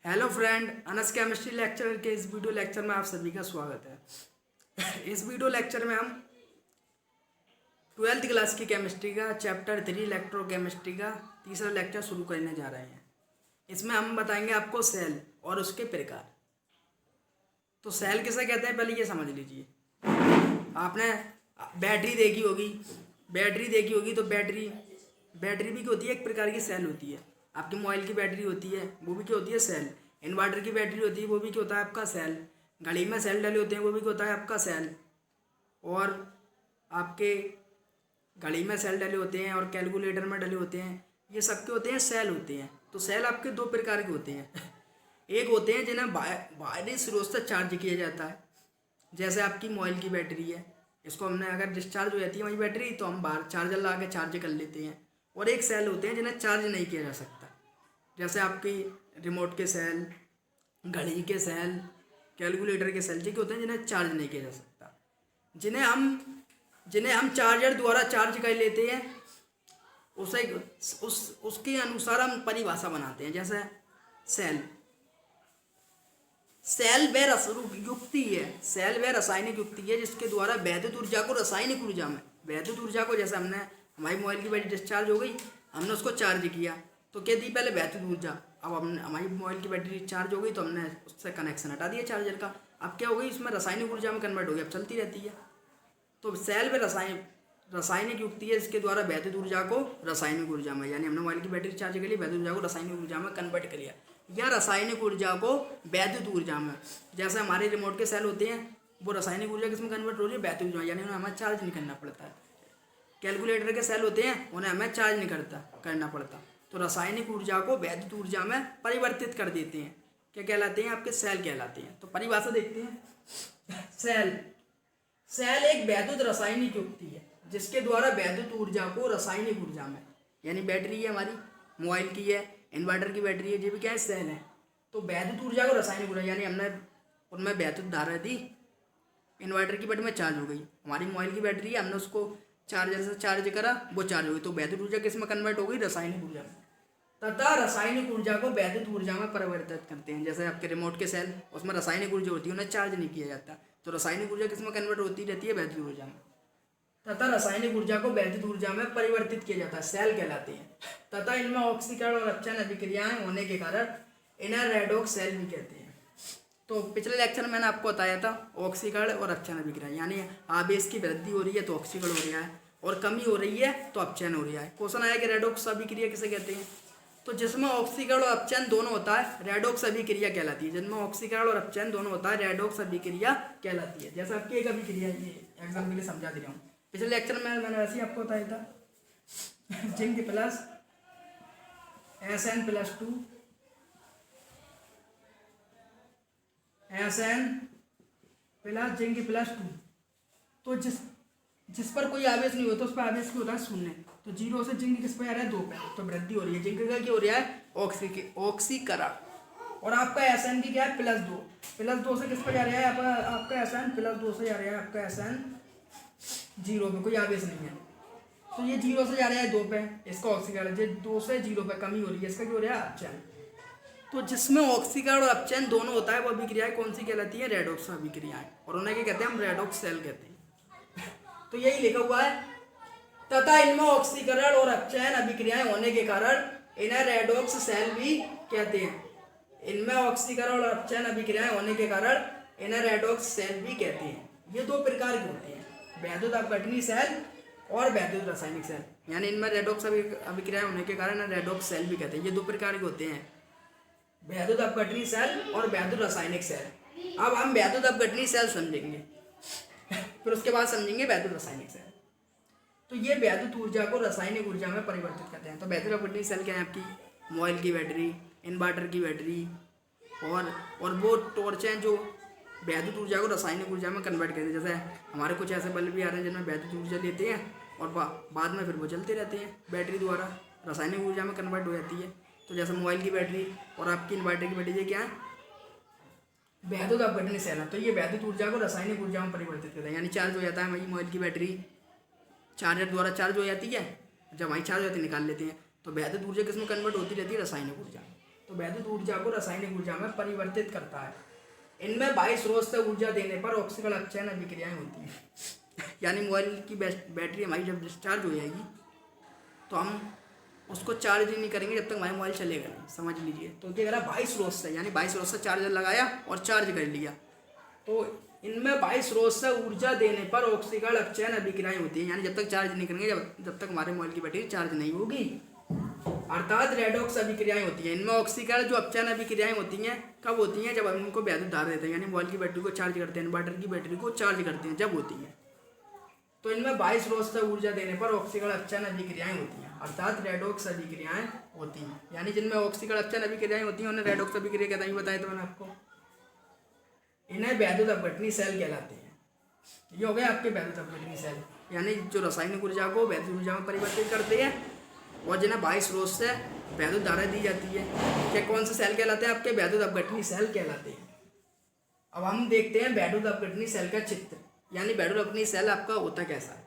Hello friend, Anas chemistry lecture के इस video lecture में आप सभी का स्वागत है। इस वीडियो लेक्चर में हम 12th क्लास की केमिस्ट्री का चैप्टर 3 इलेक्ट्रोकेमिस्ट्री का तीसरा लेक्चर शुरू करने जा रहे हैं। इसमें हम बताएंगे आपको सेल और उसके प्रकार। तो सेल किसे कहते हैं पहले ये समझ लीजिए। आपने बैटरी देखी होगी तो बैटरी भी क्या होती है, एक प्रकार की सेल होती है। आपकी मोबाइल की बैटरी होती है, वो भी क्या होती है, सेल। इन्वर्टर की बैटरी होती है, वो भी क्या होता है, आपका सेल। घड़ी में सेल डले होते हैं, वो भी क्या होता है, आपका सेल। और आपके घड़ी में सेल डले होते हैं और कैलकुलेटर में डले होते हैं, ये सब के होते हैं, सेल होते हैं। तो सेल आपके दो प्रकार के होते हैं। एक होते हैं जिन्हें बाहरी स्रोत से चार्ज किया जाता है, जैसे आपकी मोबाइल की बैटरी है, इसको हमने अगर डिस्चार्ज हो जाती है वही बैटरी तो हम बाहर चार्जर लगा के चार्ज कर लेते हैं। और एक सेल होते हैं जिन्हें चार्ज नहीं किया जा सकता, जैसे आपकी रिमोट के सेल, घड़ी के सेल, कैलकुलेटर के सेल, जो होते हैं जिन्हें चार्ज नहीं किया जा सकता, जिन्हें हम चार्जर द्वारा चार्ज कर लेते हैं। उसके अनुसार हम परिभाषा बनाते हैं। जैसे सेल वह रासायनिक युक्ति है जिसके द्वारा वैद्युत ऊर्जा को रासायनिक ऊर्जा में, वैद्युत ऊर्जा को, जैसे हमने हमारी मोबाइल की बैटरी डिस्चार्ज हो गई, हमने उसको चार्ज किया तो क्या दी, पहले वैद्युत ऊर्जा। अब हमने हमारी मोबाइल की बैटरी चार्ज हो गई तो हमने उससे कनेक्शन हटा दिया चार्जर का। अब क्या हो गई, इसमें रासायनिक ऊर्जा में कन्वर्ट हो गई, अब चलती रहती है। तो सेल में रासायनिक युक्ति है जिसके द्वारा वैद्युत ऊर्जा को रासायनिक ऊर्जा में, यानी हमने मोबाइल की बैटरी चार्ज कर ली, वैद्युत ऊर्जा को रासायनिक ऊर्जा में कन्वर्ट कर लिया, या रासायनिक ऊर्जा को वैद्युत ऊर्जा में। जैसे हमारे रिमोट के सेल होते हैं, वो रासायनिक ऊर्जा किसमें कन्वर्ट हो रही है, वैद्युत ऊर्जा, यानी उन्हें हमें चार्ज नहीं करना पड़ता है। कैलकुलेटर के सेल होते हैं, उन्हें हमें चार्ज नहीं करना पड़ता। तो रासायनिक ऊर्जा को वैद्युत ऊर्जा में परिवर्तित कर देते हैं, क्या कहलाते हैं, आपके सेल कहलाते हैं। तो परिभाषा देखते हैं। सेल एक वैद्युत रासायनिक युक्ति है जिसके द्वारा वैद्युत ऊर्जा को रासायनिक ऊर्जा में, यानी बैटरी है हमारी मोबाइल की है, इन्वर्टर की बैटरी है, ये भी क्या है, सेल है। तो वैद्युत ऊर्जा को रासायनिक ऊर्जा, यानी हमने उनमें वैद्युत धारा दी, इन्वर्टर की बैटरी में चार्ज हो गई, हमारी मोबाइल की बैटरी है, हमने उसको चार्जर से चार्ज करा, वो चार्ज हो गई, तो वैद्युत ऊर्जा किस में कन्वर्ट हो गई, रासायनिक ऊर्जा में। तथा रासायनिक ऊर्जा को वैद्युत ऊर्जा में परिवर्तित करते हैं। जैसे आपके रिमोट के सेल, उसमें रासायनिक ऊर्जा होती है, उन्हें चार्ज नहीं किया जाता, तो रासायनिक ऊर्जा किस में कन्वर्ट होती रहती है, वैद्युत ऊर्जा में। तथा रासायनिक ऊर्जा को वैद्युत ऊर्जा में परिवर्तित किया जाता है, सेल कहलाते हैं। तथा इनमें ऑक्सीकरण और अपचयन अभिक्रियाएं होने के कारण इन्हें रेडॉक्स सेल भी कहते हैं। तो पिछले लेक्चर में मैंने आपको बताया था ऑक्सीकरण और अपचयन अभिक्रिया, यानी आवेश की वृद्धि हो रही है तो ऑक्सीकरण हो रहा है, और कमी हो रही है तो अपचयन हो रहा है। क्वेश्चन आया कि रेडॉक्स अभिक्रिया किसे कहते हैं, तो जिसमें ऑक्सीकरण और अपचयन दोनों होता है, रेडॉक्स अभिक्रिया कहलाती है। जिनमें ऑक्सीकरण और अपचयन दोनों होता है, रेडॉक्स अभिक्रिया कहलाती है। जैसे आपकी एक अभिक्रिया, ये एग्जाम्पल के लिए समझा दे रहा हूँ। पिछले लेक्चर में मैंने वैसे ही आपको बताया था, zinc plus Sn+2 Sn plus zinc, तो जिस पर कोई आवेश नहीं होता उस पर आवेश क्या होता है, शून्य। तो 0 से जिंक किस पे आ रहा है, 2 पे, तो वृद्धि हो रही है, जिंक का क्या हो रहा है, ऑक्सीकरण। और आपका Sn भी क्या है, +2 से किस पर जा रहा है, आपका Sn +2 से जा रहा है, आपका Sn 0 पे, कोई आवेश नहीं है, तो ये 0 से जा रहा है 2 पे, इसका ऑक्सीकरण, ये 2 से 0 पे कमी हो रही है, इसका क्या हो रहा है, अपचयन। तो जिसमें ऑक्सीकरण और अपचयन दोनों होता है वो अभिक्रियाएं कौन सी कहलाती है, रेडॉक्स अभिक्रियाएं, और उन्हें क्या कहते हैं, हम रेडॉक्स सेल कहते हैं। तो यही लिखा हुआ है, तथा इनमें ऑक्सीकरण और अपचयन अभिक्रियाएं होने के कारण इन्हें रेडॉक्स सेल भी कहते हैं। इनमें ऑक्सीकरण और अपचयन अभिक्रियाएं होने के कारण इन्हें रेडॉक्स सेल भी कहते हैं। ये दो प्रकार के होते हैं, वैद्युत अपघटनी सेल और वैद्युत रासायनिक सेल, यानी इनमें रेडॉक्स अभिक्रियाएं होने के कारण रेडॉक्स सेल भी कहते हैं। ये दो प्रकार के होते हैं, वैद्युत अपघटनी सेल और वैद्युत रासायनिक सेल। अब हम वैद्युत अपघटनी सेल समझेंगे, फिर उसके बाद समझेंगे वैद्युत रासायनिक सेल। तो ये वैद्युत ऊर्जा को रासायनिक ऊर्जा में परिवर्तित करते हैं। तो वैद्युत अपघटनी सेल क्या है, आपकी मोबाइल की बैटरी, इन्वर्टर की बैटरी, और वो टॉर्च हैं जो वैद्युत ऊर्जा को रासायनिक ऊर्जा में कन्वर्ट करते हैं। जैसे हमारे कुछ ऐसे बल्ब भी आ रहे हैं जिनमें वैद्युत ऊर्जा लेते हैं और बाद में फिर वो चलते रहते हैं, बैटरी द्वारा रासायनिक ऊर्जा में कन्वर्ट हो जाती है। तो जैसे मोबाइल की बैटरी और आपकी इन्वर्टर की बैटरी, ये क्या है, वैद्युत अपघटनी सेल है। तो ये वैद्युत ऊर्जा को रासायनिक ऊर्जा में परिवर्तित करता है, यानी चार्ज हो जाता है हमारी मोबाइल की बैटरी, चार्जर द्वारा चार्ज हो जाती है, जब वहीं चार्ज होती है निकाल लेते हैं, तो वैद्युत ऊर्जा किसमें कन्वर्ट होती रहती है, रासायनिक ऊर्जा। तो वैद्युत ऊर्जा को रासायनिक ऊर्जा में परिवर्तित करता है। इनमें बाह्य स्रोत से ऊर्जा देने पर ऑक्सीकरण अपचयन अभिक्रियाएं होती हैं। यानी मोबाइल की बैटरी हमारी जब डिस्चार्ज हो जाएगी तो हम उसको चार्ज नहीं करेंगे जब तक हमारा मोबाइल चलेगा नहीं, समझ लीजिए। तो ये अगर बाह्य स्रोत से, यानी बाह्य स्रोत से चार्जर लगाया और चार्ज कर लिया, तो इनमें बाह्य स्रोत से ऊर्जा देने पर ऑक्सीकरण अपचयन अभिक्रियाएं होती हैं। यानी जब तक चार्ज नहीं करेंगे, जब तक हमारे मोबाइल की बैटरी चार्ज नहीं होगी, अर्थात रेडॉक्स अभिक्रियाएं होती हैं। इनमें ऑक्सीकरण जो अपचयन अभिक्रियाएं होती हैं कब होती हैं? जब हम इनको वैद्युत धारा देते हैं, यानी मोबाइल की बैटरी को चार्ज करते हैं, इन्वर्टर की बैटरी को चार्ज करते हैं, जब होती हैं। तो इनमें बाह्य स्रोत से ऊर्जा देने पर ऑक्सीकरण अपचयन अभिक्रियाएं होती हैं, अर्थात रेडॉक्स अभिक्रियाएं होती हैं। यानी जिनमें ऑक्सीकरण अपचयन अभिक्रियाएं होती हैं उन्हें रेडॉक्स अभिक्रिया कहता ही बताया था मैंने आपको। इन्हें वैद्युत अपघटनी सेल कहलाते हैं। ये हो गए आपके वैद्युत अपघटनी सेल, यानी जो रासायनिक ऊर्जा को वैद्युत ऊर्जा में परिवर्तित करते हैं और जिन्हें बाह्य स्रोत से वैद्युत धारा दी जाती है। क्या कौन से सेल कहलाते हैं? आपके वैद्युत अपघटनी सेल कहलाते हैं। अब हम देखते हैं वैद्युत अपघटनी सेल का चित्र, यानी वैद्युत अपघटनी सेल आपका होता कैसा है।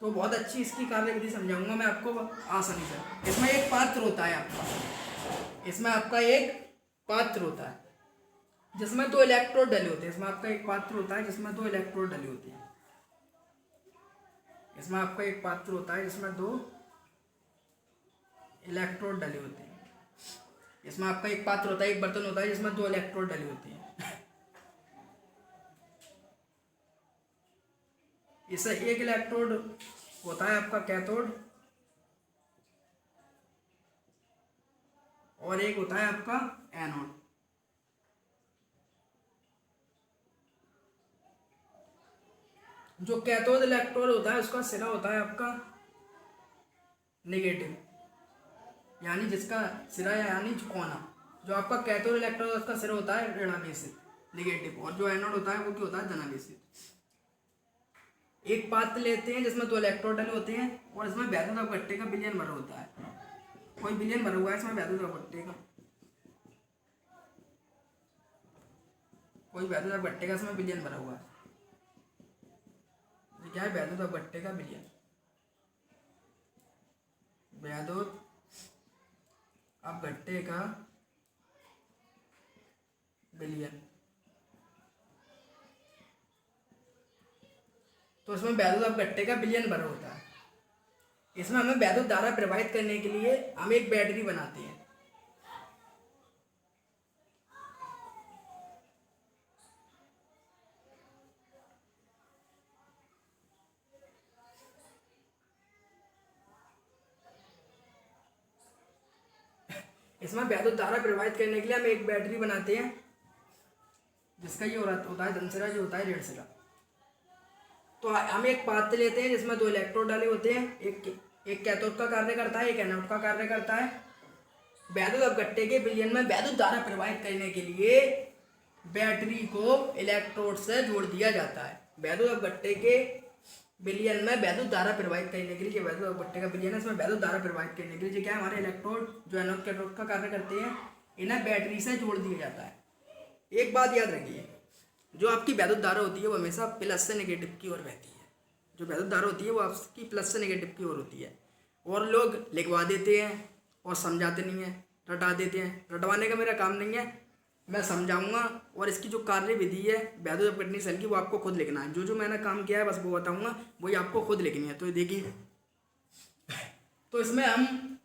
तो बहुत अच्छी इसकी कार्यविधि समझाऊंगा मैं आपको आसानी से। इसमें एक पात्र होता है आपका, इसमें आपका एक पात्र होता है जिसमें 2 इलेक्ट्रोड डले होते हैं। इसमें आपका एक पात्र होता है जिसमें 2 इलेक्ट्रोड डले होते हैं। इसमें आपका एक पात्र होता है जिसमें 2 इलेक्ट्रोड डले होते हैं। इसमें आपका एक पात्र होता है, एक बर्तन होता है जिसमें 2 इलेक्ट्रोड डले होते हैं। इससे एक इलेक्ट्रोड होता है आपका कैथोड और एक होता है आपका एनोड। जो कैथोड इलेक्ट्रोड होता है उसका सिरा होता है आपका नेगेटिव, यानी जिसका सिरा यानी कोना। जो आपका कैथोड इलेक्ट्रोड उसका सिरा होता है ऋणावेशित नेगेटिव, और जो एनोड होता है वो क्या होता है धनावेशित। एक पात्र लेते हैं जिसमें 2 इलेक्ट्रोड डले होते हैं और इसमें वैद्युत अपघट्य का विलयन भरा होता है। कोई विलयन भरा हुआ है इसमें वैद्युत अपघट्य का, कोई वैद्युत अपघट्य का इसमें विलयन भरा हुआ है। ये क्या है? वैद्युत अपघट्य का विलयन, वैद्युत अपघट्य का विलयन। तो इसमें वैद्युत अपघट्य का विलयन भरा होता है। इसमें हमें वैद्युत धारा प्रवाहित करने के लिए हम एक बैटरी बनाते हैं। इसमें वैद्युत धारा प्रवाहित करने के लिए हम एक बैटरी बनाते हैं जिसका ये होता है धन सिरा, जो होता है ऋण सिरा। तो हम एक पात्र लेते हैं जिसमें 2 इलेक्ट्रोड डाले होते हैं, एक कैथोड का कार्य करता है, एक एनोड का कार्य करता है। वैद्युत अपघट्य के विलयन में वैद्युत धारा प्रवाहित करने के लिए बैटरी को इलेक्ट्रोड से जोड़ दिया जाता है। वैद्युत अपघट्य के विलयन में वैद्युत धारा प्रवाहित करने के लिए, वैद्युत अपघट्य का विलयन है, इसमें वैद्युत धारा प्रवाहित करने के लिए क्या है, हमारे इलेक्ट्रोड जो एनोड कैथोड का कार्य करते हैं, इन्हें बैटरी से जोड़ दिया जाता है। एक बात याद रखिए, जो आपकी वैद्युत धारा होती है वो हमेशा प्लस से नेगेटिव की ओर बहती है। जो वैद्युत धारा होती है वो आपकी प्लस से नेगेटिव की ओर होती है। और लोग लिखवा देते हैं और समझाते नहीं हैं, रटा देते हैं। रटवाने का मेरा काम नहीं है, मैं समझाऊंगा और इसकी जो कार्य विधि है वैद्युत अपघटनी सेल की वो आपको खुद लिखना है। जो जो मैंने काम किया है बस वो बताऊंगा, वही आपको खुद लिखनी है। तो देखिए, तो इसमें हम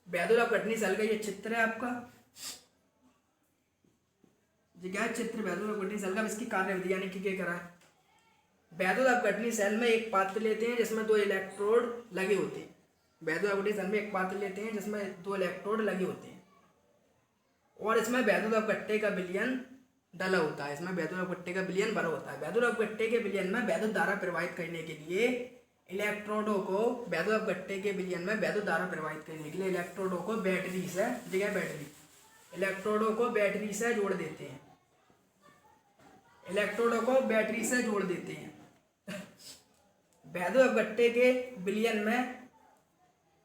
वैद्युत अपघटनी सेल का ये चित्र है आपका, ये क्या है चित्र वैद्युत अपघटनी सेल का। इसकी कार्य विधि यानी कि क्या करा है, वैद्युत अपघटनी सेल में एक पात्र लेते हैं जिसमें 2 इलेक्ट्रोड लगे होते हैं। वैद्युत अपघटनी सेल में एक पात्र लेते हैं जिसमें 2 इलेक्ट्रोड लगे होते हैं और इसमें वैद्युत अपघट्य का विलयन डला होता है। इसमें वैद्युत अपघट्य का विलयन भरा होता है। वैद्युत अपघट्य के विलयन में वैद्युत धारा प्रवाहित करने के लिए इलेक्ट्रोडों को, वैद्युत अपघट्य के विलयन में वैद्युत धारा प्रवाहित करने के लिए इलेक्ट्रोडों को बैटरी से, जगह बैटरी, इलेक्ट्रोडों को बैटरी से जोड़ देते हैं। इलेक्ट्रोडों को बैटरी से जोड़ देते हैं। वैद्युत अपघट्य के विलयन में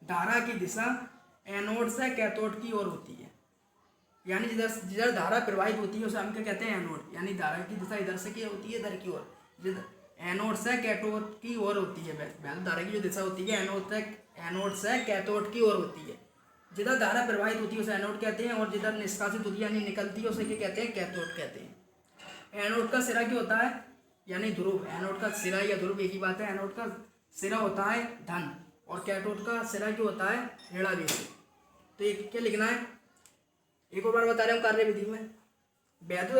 धारा की दिशा एनोड से कैथोड की ओर होती है। यानी जिधर धारा प्रवाहित होती है उसे हम क्या कहते हैं, एनोड। यानी धारा की दिशा इधर से क्या होती है, इधर की ओर। एनोड से कैथोड की ओर होती है। वैद्युत धारा की जो दिशा होती है एनोड से कैथोड की ओर होती है। जिधर धारा प्रवाहित होती है उसे एनोड कहते हैं, और जिधर निष्कासित होती है यानी निकलती है उसे क्या कहते हैं, कैथोड कहते हैं। एनोड का सिरा क्या होता है, यानी ध्रुव। एनोड का सिरा या ध्रुव एक ही बात है। एनोड का सिरा होता है धन और कैथोड का सिरा क्या होता है, ऋणावेशी। तो ये क्या लिखना है, एक और बार बता रहा हूँ कार्य विधि में। वैद्युत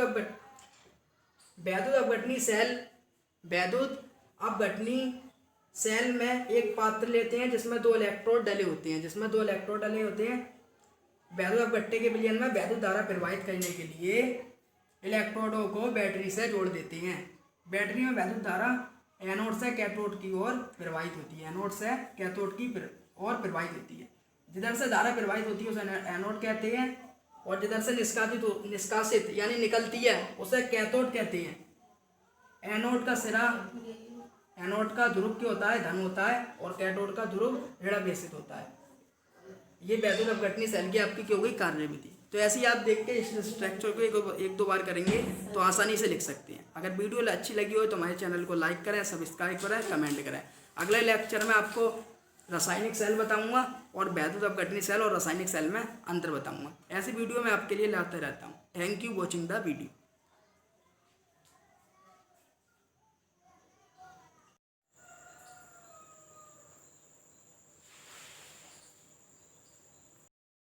अपघटनी सेल में एक पात्र लेते हैं जिसमें 2 इलेक्ट्रोड डले होते हैं। वैद्युत अपघट्य के विलयन में वैद्युत धारा प्रवाहित करने के लिए इलेक्ट्रोडों को बैटरी से जोड़ देते हैं। बैटरी में वैद्युत धारा एनोड से कैथोड की ओर प्रवाहित होती है। जिधर से धारा प्रवाहित होती है उसे एनोड कहते हैं, और जिधर से निष्कासित यानी निकलती है उसे कैथोड कहते हैं। एनोड का ध्रुव क्या होता है, धन होता है, और कैथोड का ध्रुव ऋणावेशित होता है। ये वैद्युत अपघटनी सेल की आपकी क्या हो गई, कार्यविधि। तो ऐसे ही आप देख के इस स्ट्रक्चर को एक दो बार करेंगे तो आसानी से लिख सकते हैं। अगर वीडियो अच्छी लगी हो तो हमारे चैनल को लाइक करें, सब्सक्राइब करें, कमेंट करें। अगले लेक्चर में आपको रासायनिक सेल बताऊंगा और वैद्युत अपघटनी सेल और रासायनिक सेल में अंतर बताऊंगा। ऐसी वीडियो मैं आपके लिए लाते रहता हूँ। Thank you watching the video.